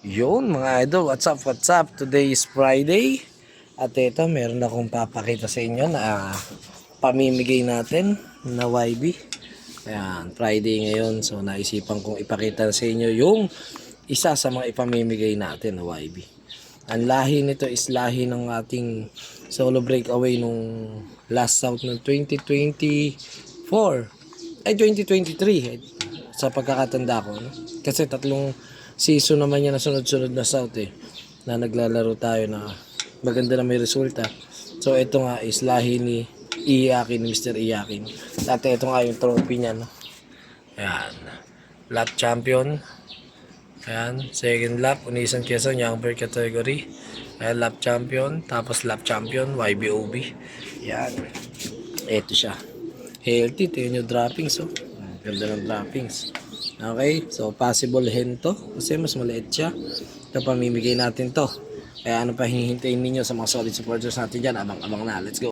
Yun mga idol, what's up, what's up? Today is Friday. At ito, meron akong papakita sa inyo na pamimigay natin na YB. Ayan, Friday ngayon. So naisipan kong ipakita sa inyo yung isa sa mga ipamimigay natin na YB. Ang lahi nito is lahi ng ating solo breakaway nung last out ng 2024. Ay, 2023. Sa pagkakatanda ko. No? Kasi tatlong season naman yan na sunod-sunod na South na naglalaro tayo na maganda na may resulta. So ito nga is lahi ni Iyakin, ni Mr. Iyakin. Dati ito nga yung trophy niya. No? Ayan. Lap champion. Ayan. Second lap, Unisan Quezon, Younger category. Ayan, lap champion. Tapos lap champion, YBOB. Ayan. Ito siya. Healthy. Ito yung droppings. Oh. Ganda ng droppings. Okay, so possible hen to kasi mas maliit siya. Ito pamimigay natin to. Kaya ano pa hihintayin ninyo sa mga solid supporters natin dyan? Abang-abang na. Let's go.